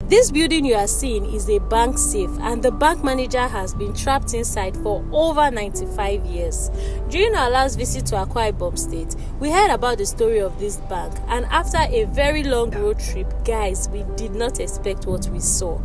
This building you are seeing is a bank safe, and the bank manager has been trapped inside for over 95 years. During our last visit to Akwa Ibom State, we heard about the story of this bank, and after a very long road trip, guys, we did not expect what we saw.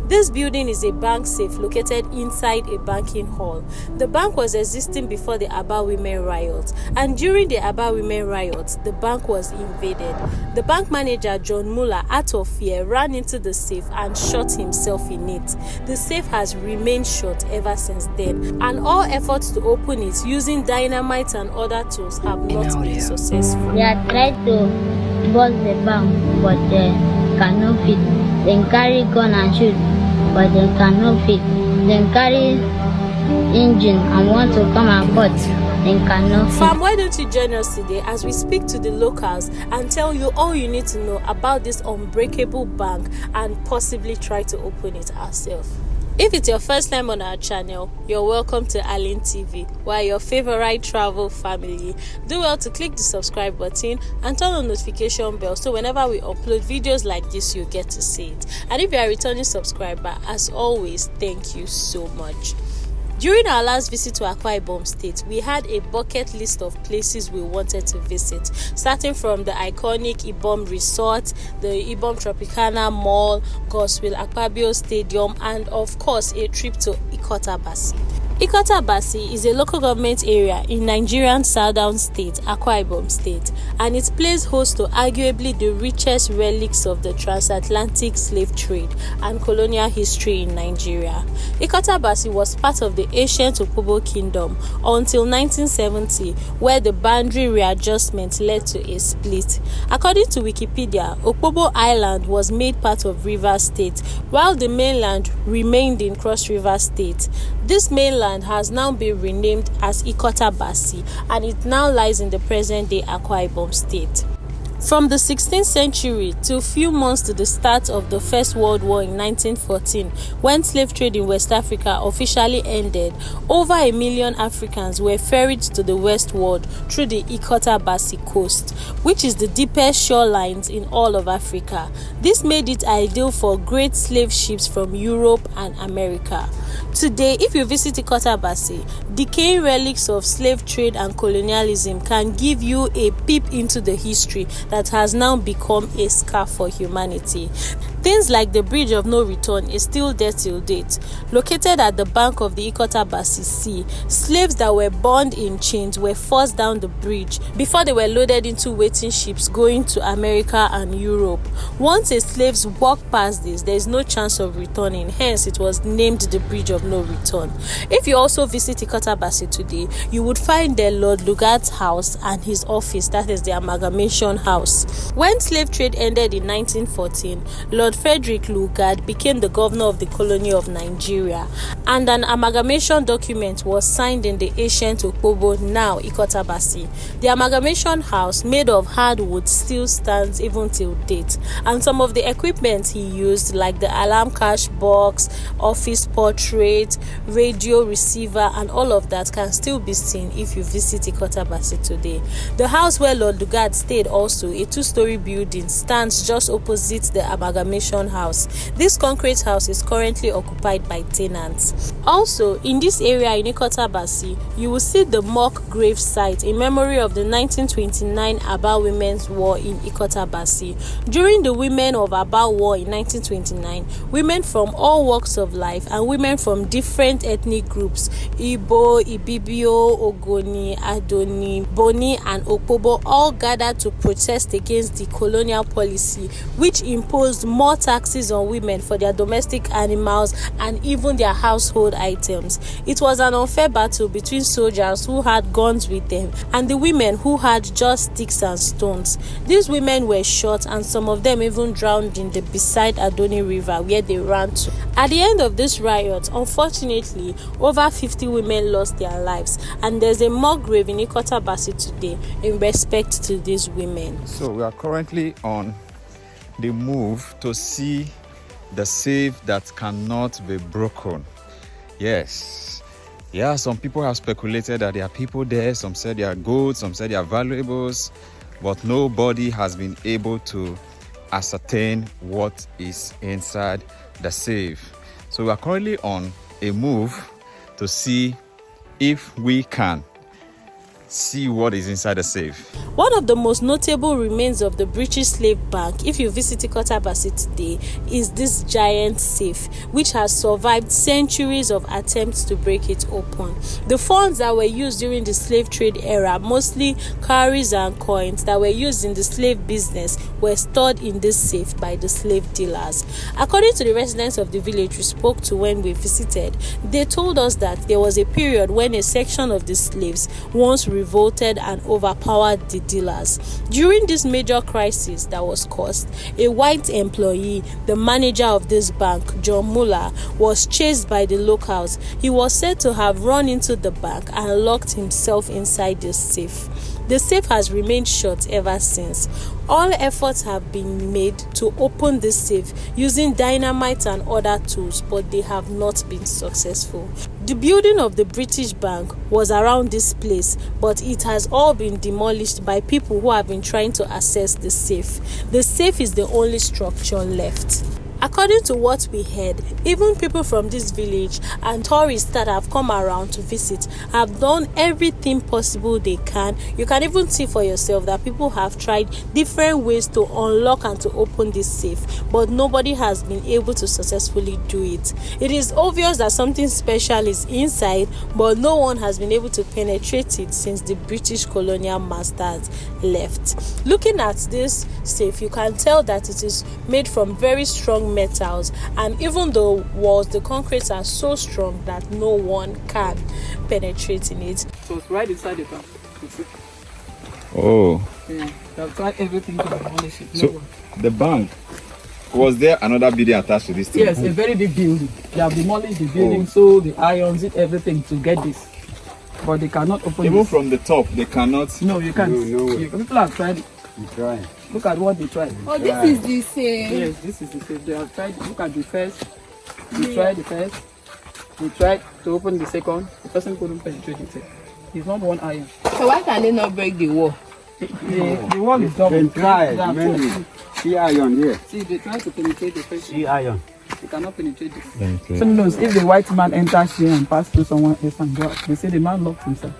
This building is a bank safe located inside a banking hall. The bank was existing before the Aba women riot, and during the Aba women riot, the bank was invaded. The bank manager, John Muller, out of fear, ran into the safe and shot himself in it. The safe has remained shut ever since then, and all efforts to open it using dynamite and other tools have not been successful. They have tried to bust the bank, but they cannot fit. They carry gun and shoot, but they cannot fit. They carry engine and want to come and cut. Fam, why don't you join us today as we speak to the locals and tell you all you need to know about this unbreakable bank and possibly try to open it ourselves. If it's your first time on our channel, you're welcome to Arlin TV. We're your favorite travel family. Do well to click the subscribe button and turn on notification bell so whenever we upload videos like this, you get to see it. And if you're a returning subscriber, as always, thank you so much. During our last visit to Akwa Ibom State, we had a bucket list of places we wanted to visit, starting from the iconic Ibom Resort, the Ibom Tropicana Mall, Godswill Akpabio Stadium, and of course a trip to Ikot Abasi. Ikot Abasi is a local government area in Nigerian southern state, Akwa Ibom State, and it plays host to arguably the richest relics of the transatlantic slave trade and colonial history in Nigeria. Ikot Abasi was part of the ancient Okpobo Kingdom until 1970, where the boundary readjustment led to a split. According to Wikipedia, Okpobo Island was made part of Rivers State, while the mainland remained in Cross River State. This mainland has now been renamed as Ikot Abasi, and it now lies in the present-day Akwa Ibom State. From the 16th century to a few months to the start of the First World War in 1914, when slave trade in West Africa officially ended, over 1 million Africans were ferried to the West World through the Ikot Abasi coast, which is the deepest shorelines in all of Africa. This made it ideal for great slave ships from Europe and America. Today, if you visit Ikot Abasi, decaying relics of slave trade and colonialism can give you a peep into the history that has now become a scar for humanity. Things like the Bridge of No Return is still there till date. Located at the bank of the Ikot Abasi Sea, slaves that were bound in chains were forced down the bridge before they were loaded into waiting ships going to America and Europe. Once a slaves walk past this, there is no chance of returning, hence it was named the Bridge of No Return. If you also visit Ikot Abasi today, you would find the Lord Lugard's house and his office, that is the amalgamation house. When slave trade ended in 1914, Lord Frederick Lugard became the governor of the colony of Nigeria, and an amalgamation document was signed in the ancient Okpobo, now Ikot Abasi. The amalgamation house, made of hardwood, still stands even till date, and some of the equipment he used, like the alarm cash box, office portrait, radio receiver, and all of that can still be seen if you visit Ikot Abasi today. The house where Lord Lugard stayed, also a 2-story building, stands just opposite the amalgamation house. This concrete house is currently occupied by tenants. Also, in this area in Ikot Abasi, you will see the mock grave site in memory of the 1929 Aba Women's War in Ikot Abasi. During the Women of Aba War in 1929, women from all walks of life and women from different ethnic groups, Igbo, Ibibio, Ogoni, Adoni, Boni, and Okpobo, all gathered to protest against the colonial policy, which imposed more taxes on women for their domestic animals and even their household items. It was an unfair battle between soldiers who had guns with them and the women who had just sticks and stones. These women were shot, and some of them even drowned in the beside Adoni River where they ran to. At the end of this riot, unfortunately, over 50 women lost their lives, and there's a mock grave in Ikot Abasi today in respect to these women. So we are currently on the move to see the safe that cannot be broken. Yes. Yeah, some people have speculated that there are people there. Some said they are gold, some said they are valuables, but nobody has been able to ascertain what is inside the safe. So we are currently on a move to see if we can see what is inside the safe. One of the most notable remains of the British slave bank, if you visit Ikot Abasi today, is this giant safe, which has survived centuries of attempts to break it open. The funds that were used during the slave trade era, mostly cowries and coins that were used in the slave business, were stored in this safe by the slave dealers. According to the residents of the village we spoke to when we visited, they told us that there was a period when a section of the slaves once revolted and overpowered the dealers. During this major crisis that was caused, a white employee, the manager of this bank, John Muller, was chased by the locals. He was said to have run into the bank and locked himself inside the safe. The safe has remained shut ever since. All efforts have been made to open the safe using dynamite and other tools, but they have not been successful. The building of the British Bank was around this place, but it has all been demolished by people who have been trying to access the safe. The safe is the only structure left. According to what we heard, even people from this village and tourists that have come around to visit have done everything possible they can. You can even see for yourself that people have tried different ways to unlock and to open this safe, but nobody has been able to successfully do it. It is obvious that something special is inside, but no one has been able to penetrate it since the British colonial masters left. Looking at this safe, you can tell that it is made from very strong metals, and even the walls, the concretes are so strong that no one can penetrate in it. So it's right inside the bank. Oh. Yeah, they've tried everything to demolish it. So the bank, was there another building attached to this thing? Yes, a very big building. They have demolished the building, so the irons did everything to get this. But they cannot open it. Even from the top, they cannot. No, you can't. No. People have tried it. Look at what they tried. Oh, this is the same. Yes, this is the safe. They have tried. Look at the first. They tried the first. They tried to open the second. The person couldn't penetrate it. It's not one iron. So why can they not break the wall? The wall is double. Then try, They have maybe. tried. See iron there. See, they try to penetrate the first. See iron. They cannot penetrate this. Some knows if the white man enters here and passes through someone else and go out, they say the man locked himself.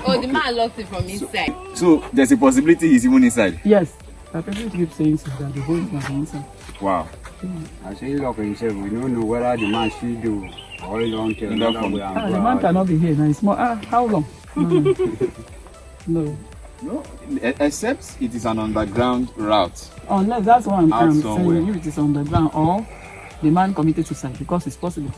Oh, the man locked it from inside. So there's a possibility he's even inside. Yes. The person keep saying that the whole is inside. Wow. I say he lock himself. We don't know whether the man should do or he don't tell another way and The go man out. cannot be here now. It's more. How long? No. No, except it is an underground route. Unless that's what Out I'm somewhere. saying. If it is underground or the man committed suicide, because it's possible.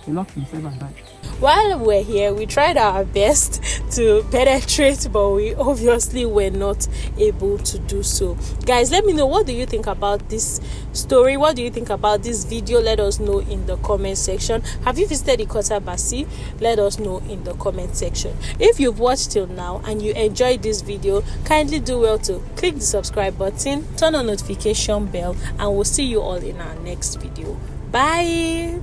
He locked himself and died. While we're here, we tried our best to penetrate, but we obviously were not able to do so. Guys, let me know, what do you think about this story? What do you think about this video? Let us know in the comment section. Have you visited Ikot Abasi? Let us know in the comment section. If you've watched till now and you enjoyed this video, kindly do well to click the subscribe button, turn on notification bell, and we'll see you all in our next video. Bye.